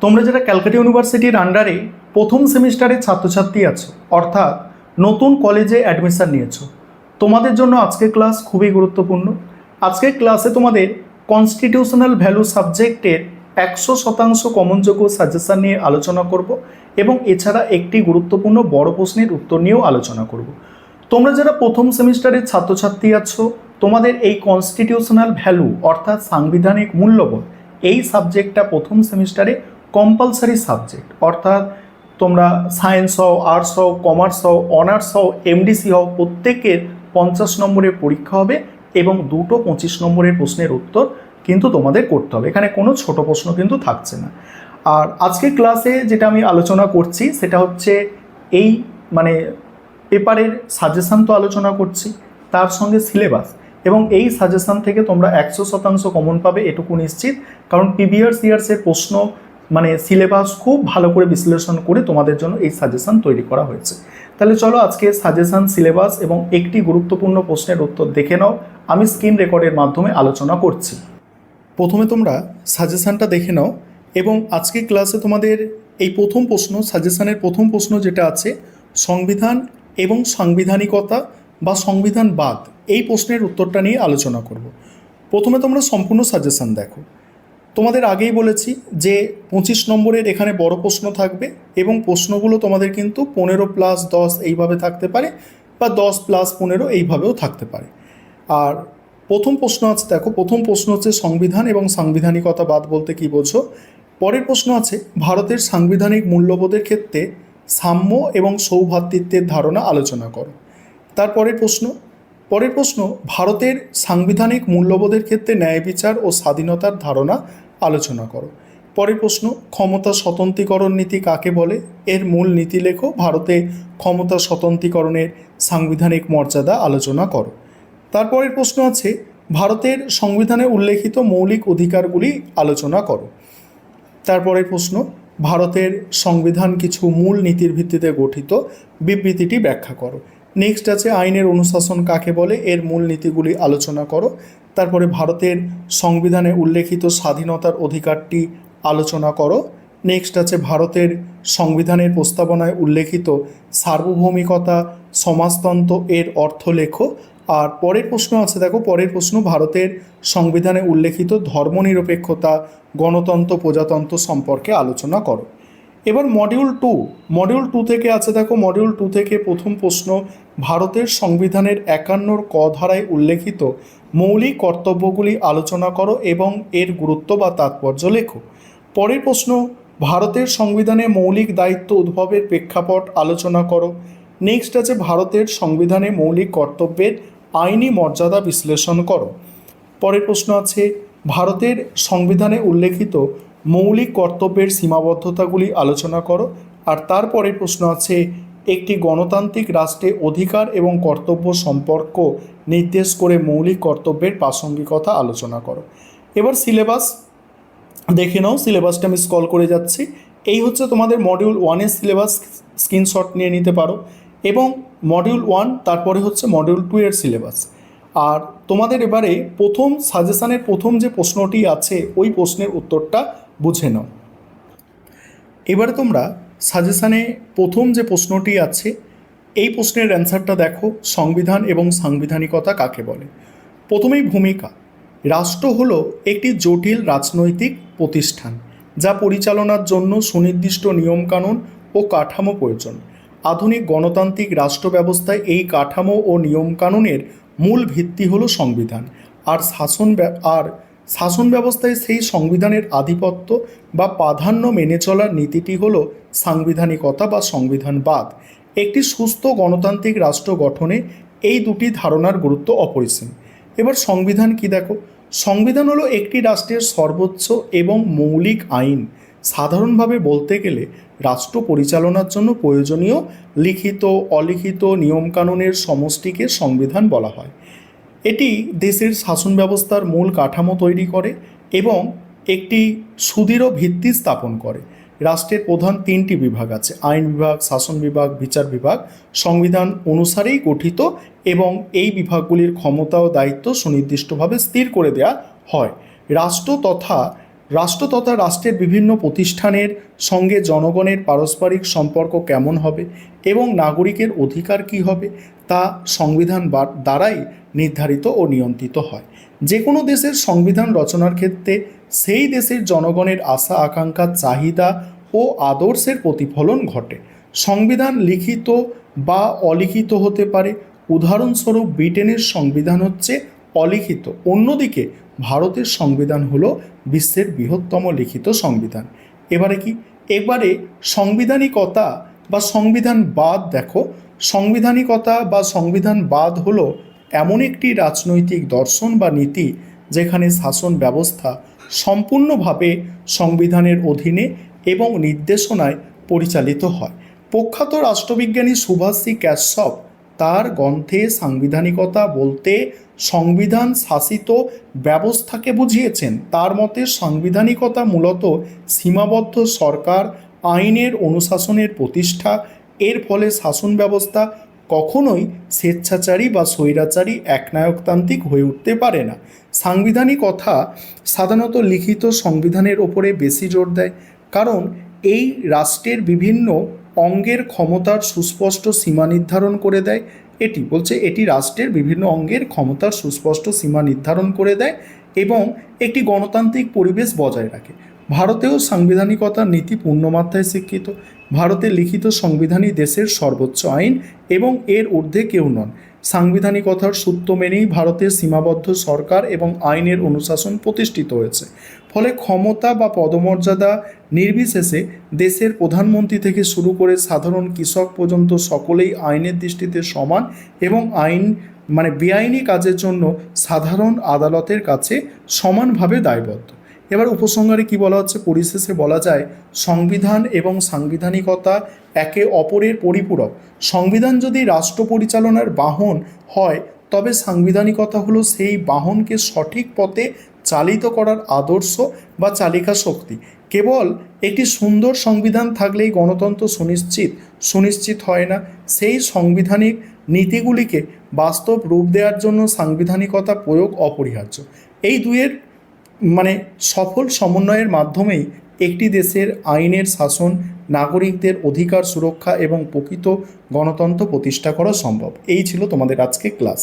তোমরা যারা ক্যালকাটা ইউনিভার্সিটির আন্ডারে প্রথম সেমিস্টারের ছাত্রছাত্রী আছো, অর্থাৎ নতুন কলেজে অ্যাডমিশন নিয়েছো, তোমাদের জন্য আজকের ক্লাস খুবই গুরুত্বপূর্ণ। আজকের ক্লাসে তোমাদের কনস্টিটিউশনাল ভ্যালু সাবজেক্টের 100% কমনযোগ্য সাজেশন নিয়ে আলোচনা করব এবং এছাড়া একটি গুরুত্বপূর্ণ বড় প্রশ্নের উত্তর নিয়েও আলোচনা করব। তোমরা যারা প্রথম সেমিস্টারের ছাত্রছাত্রী আছো, তোমাদের এই কনস্টিটিউশনাল ভ্যালু অর্থাৎ সাংবিধানিক মূল্যবোধ এই সাবজেক্টটা প্রথম সেমিস্টারে কম্পালসারি সাবজেক্ট, অর্থাৎ তোমরা সায়েন্স হও, আর্টস হও, কমার্স হও, অনার্স হও, এমডিসি হও, প্রত্যেকের 50 নম্বরের পরীক্ষা হবে এবং দুটো 25 নম্বরের প্রশ্নের উত্তর কিন্তু তোমাদের করতে হবে। এখানে কোনো ছোট প্রশ্ন কিন্তু থাকছে না। আর আজকের ক্লাসে যেটা আমি আলোচনা করছি সেটা হচ্ছে এই পেপারের সাজেশান তো আলোচনা করছি, তার সঙ্গে সিলেবাস, এবং এই সাজেশান থেকে তোমরা 100% কমন পাবে এটুকু নিশ্চিত, কারণ প্রিভিয়াস ইয়ার্সের প্রশ্ন সিলেবাস খুব ভালো করে বিশ্লেষণ করে তোমাদের জন্য এই সাজেশান তৈরি করা হয়েছে। তাহলে চলো আজকে সাজেশান, সিলেবাস এবং একটি গুরুত্বপূর্ণ প্রশ্নের উত্তর দেখে নাও। আমি স্ক্রিন রেকর্ডের মাধ্যমে আলোচনা করছি। প্রথমে তোমরা সাজেশানটা দেখে নাও এবং আজকে ক্লাসে তোমাদের এই প্রথম প্রশ্ন, সাজেশানের প্রথম প্রশ্ন যেটা আছে, সংবিধান এবং সাংবিধানিকতা বা সংবিধানবাদ, এই প্রশ্নের উত্তরটা নিয়ে আলোচনা করব। প্রথমে তোমরা সম্পূর্ণ সাজেশান দেখো। তোমাদের আগেই বলেছি যে 25 নম্বরের এখানে বড় প্রশ্ন থাকবে এবং প্রশ্নগুলো তোমাদের কিন্তু 15+10 এইভাবে থাকতে পারে বা 10+15 এইভাবেও থাকতে পারে। আর প্রথম প্রশ্ন আছে, দেখো প্রথম প্রশ্ন হচ্ছে সংবিধান এবং সাংবিধানিকতা বাদ বলতে কী বোঝো। পরের প্রশ্ন আছে ভারতের সাংবিধানিক মূল্যবোধের ক্ষেত্রে সাম্য এবং সৌভ্রাতৃত্বের ধারণা আলোচনা করো। তারপরের প্রশ্ন ভারতের সাংবিধানিক মূল্যবোধের ক্ষেত্রে ন্যায় বিচার ও স্বাধীনতার ধারণা আলোচনা করো। পরের প্রশ্ন ক্ষমতা স্বতন্ত্রীকরণ নীতি কাকে বলে, এর মূল নীতি লেখো। ভারতে ক্ষমতা স্বতন্ত্রীকরণের সাংবিধানিক মর্যাদা আলোচনা করো। তারপরের প্রশ্ন আছে ভারতের সংবিধানে উল্লেখিত মৌলিক অধিকারগুলি আলোচনা করো। তারপরের প্রশ্ন ভারতের সংবিধান কিছু মূল নীতির ভিত্তিতে গঠিত, বিবৃতিটি ব্যাখ্যা করো। নেক্সট আছে আইনের অনুশাসন কাকে বলে, এর মূল নীতিগুলি আলোচনা করো। তারপরে ভারতের সংবিধানে উল্লেখিত স্বাধীনতার অধিকারটি আলোচনা করো। নেক্সট আছে ভারতের সংবিধানের প্রস্তাবনায় উল্লেখিত সার্বভৌমিকতা, সমাজতন্ত্র এর অর্থ লেখো। আর পরের প্রশ্ন আছে, দেখো পরের প্রশ্ন ভারতের সংবিধানে উল্লেখিত ধর্মনিরপেক্ষতা, গণতন্ত্র, প্রজাতন্ত্র সম্পর্কে আলোচনা করো। এবার মডিউল টু থেকে আছে, দেখো মডিউল 2 থেকে প্রথম প্রশ্ন ভারতের সংবিধানের 51 ক ধারায় উল্লেখিত মৌলিক কর্তব্যগুলি আলোচনা করো এবং এর গুরুত্ব বা তাৎপর্য লেখো। পরের প্রশ্ন ভারতের সংবিধানে মৌলিক দায়িত্ব উদ্ভবের প্রেক্ষাপট আলোচনা করো। নেক্সট আছে ভারতের সংবিধানে মৌলিক কর্তব্যের আইনি মর্যাদা বিশ্লেষণ করো। পরের প্রশ্ন আছে ভারতের সংবিধানে উল্লেখিত মৌলিক কর্তব্যের সীমাবদ্ধতাগুলি আলোচনা করো। আর তারপরের প্রশ্ন আছে একটি গণতান্ত্রিক রাষ্ট্রে অধিকার এবং কর্তব্য সম্পর্ক নির্দেশ করে মৌলিক কর্তব্যের প্রাসঙ্গিকতা আলোচনা করো। এবার সিলেবাস দেখে নাও, সিলেবাসটা আমি স্ক্রল করে যাচ্ছি। এই হচ্ছে তোমাদের মডিউল 1-এর সিলেবাস, স্ক্রিনশট নিয়ে নিতে পারো। এবং মডিউল 1 তারপরে হচ্ছে মডিউল 2-এর সিলেবাস। আর তোমাদের এবারে প্রথম সাজেশানের প্রথম যে প্রশ্নটি আছে ওই প্রশ্নের উত্তরটা বুঝে নাও। এবারে তোমরা সাজেশানে প্রথম যে প্রশ্নটি আছে এই প্রশ্নের অ্যান্সারটা দেখো, সংবিধান এবং সাংবিধানিকতা কাকে বলে। প্রথমেই ভূমিকা। রাষ্ট্র হলো একটি জটিল রাজনৈতিক প্রতিষ্ঠান যা পরিচালনার জন্য সুনির্দিষ্ট নিয়মকানুন ও কাঠামো প্রয়োজন। আধুনিক গণতান্ত্রিক রাষ্ট্র ব্যবস্থায় এই কাঠামো ও নিয়মকানুনের মূল ভিত্তি হলো সংবিধান। আর শাসন ব্যবস্থায় সেই সংবিধানের আধিপত্য বা প্রাধান্য মেনে চলার নীতিটি হলো সাংবিধানিকতা বা সংবিধানবাদ। একটি সুস্থ গণতান্ত্রিক রাষ্ট্র গঠনে এই দুটি ধারণার গুরুত্ব অপরিসীম। এবার সংবিধান কি দেখো, সংবিধান হলো একটি রাষ্ট্রের সর্বোচ্চ এবং মৌলিক আইন। সাধারণভাবে বলতে গেলে রাষ্ট্র পরিচালনার জন্য প্রয়োজনীয় লিখিত অলিখিত নিয়মকানুনের সমষ্টিকে সংবিধান বলা হয়। এটি দেশের শাসন ব্যবস্থার মূল কাঠামো তৈরি করে এবং একটি সুদৃঢ় ভিত্তি স্থাপন করে। রাষ্ট্রের প্রধান 3টি বিভাগ আছে, আইন বিভাগ, শাসন বিভাগ, বিচার বিভাগ। সংবিধান অনুসারেই গঠিত এবং এই বিভাগগুলির ক্ষমতা ও দায়িত্ব সুনির্দিষ্টভাবে স্থির করে দেওয়া হয়। রাষ্ট্র তথা রাষ্ট্র তথা রাষ্ট্রের বিভিন্ন প্রতিষ্ঠানের সঙ্গে জনগণের পারস্পরিক সম্পর্ক কেমন হবে এবং নাগরিকের অধিকার কী হবে তা সংবিধান দ্বারাই নির্ধারিত ও নিয়ন্ত্রিত হয়। যে কোনো দেশের সংবিধান রচনার ক্ষেত্রে সেই দেশের জনগণের আশা আকাঙ্ক্ষা চাহিদা ও আদর্শের প্রতিফলন ঘটে। সংবিধান লিখিত বা অলিখিত হতে পারে। উদাহরণস্বরূপ ব্রিটেনের সংবিধান হচ্ছে অলিখিত, অন্যদিকে ভারতের সংবিধান হলো বিশ্বের বৃহত্তম লিখিত সংবিধান। এবারে সংবিধানিকতা বা সংবিধানবাদ দেখো। সংবিধানিকতা বা সংবিধানবাদ হলো এমন একটি রাজনৈতিক দর্শন বা নীতি যেখানে শাসন ব্যবস্থা সম্পূর্ণভাবে সংবিধানের অধীনে এবং নির্দেশনায় পরিচালিত হয়। প্রখ্যাত রাষ্ট্রবিজ্ঞানী সুভাষী কাশ্যপ তার গ্রন্থে সাংবিধানিকতা বলতে সংবিধান শাসিত ব্যবস্থাকে বুঝিয়েছেন। তার মতে সাংবিধানিকতা মূলত সীমাবদ্ধ সরকার, আইনের অনুশাসনের প্রতিষ্ঠা। এর ফলে শাসন ব্যবস্থা কখনোই স্বেচ্ছাচারী বা স্বৈরাচারী একনায়কতান্ত্রিক হয়ে উঠতে পারে না। সাংবিধানিকতা সাধারণত লিখিত সংবিধানের ওপরে বেশি জোর দেয়, কারণ এই রাষ্ট্রের বিভিন্ন অঙ্গের ক্ষমতার সুস্পষ্ট সীমা নির্ধারণ করে দেয়। এটি রাষ্ট্রের বিভিন্ন অঙ্গের ক্ষমতার সুস্পষ্ট সীমা নির্ধারণ করে দেয় এবং একটি গণতান্ত্রিক পরিবেশ বজায় রাখে। ভারতেও সাংবিধানিকতার নীতি পূর্ণমাত্রায় স্বীকৃত। ভারতের লিখিত সংবিধানই দেশের সর্বোচ্চ আইন এবং এর ঊর্ধ্বে কেউ নন। সাংবিধানিকতার সূত্র মেনেই ভারতের সীমাবদ্ধ সরকার এবং আইনের অনুশাসন প্রতিষ্ঠিত হয়েছে। ফলে ক্ষমতা বা পদমর্যাদা নির্বিশেষে দেশের প্রধানমন্ত্রী থেকে শুরু করে সাধারণ কৃষক পর্যন্ত সকলেই আইনের দৃষ্টিতে সমান এবং বেআইনি কাজের জন্য সাধারণ আদালতের কাছে সমানভাবে দায়বদ্ধ। এবার উপসংহারে কি বলা হচ্ছে? পরিশেষে বলা যায় সংবিধান এবং সাংবিধানিকতা একে অপরের পরিপূরক। সংবিধান যদি রাষ্ট্র পরিচালনার বাহন হয়, তবে সাংবিধানিকতা হলো সেই বাহনকে সঠিক পথে চালিত করার আদর্শ বা চালিকা শক্তি। কেবল একটি সুন্দর সংবিধান থাকলেই গণতন্ত্র সুনিশ্চিত হয় না। সেই সাংবিধানিক নীতিগুলিকে বাস্তব রূপ দেওয়ার জন্য সাংবিধানিকতা প্রয়োগ অপরিহার্য। এই দুয়ের সফল সমন্বয়ের মাধ্যমেই একটি দেশের আইনের শাসন, নাগরিকদের অধিকার সুরক্ষা এবং প্রকৃত গণতন্ত্র প্রতিষ্ঠা করা সম্ভব। এই ছিল তোমাদের আজকে ক্লাস।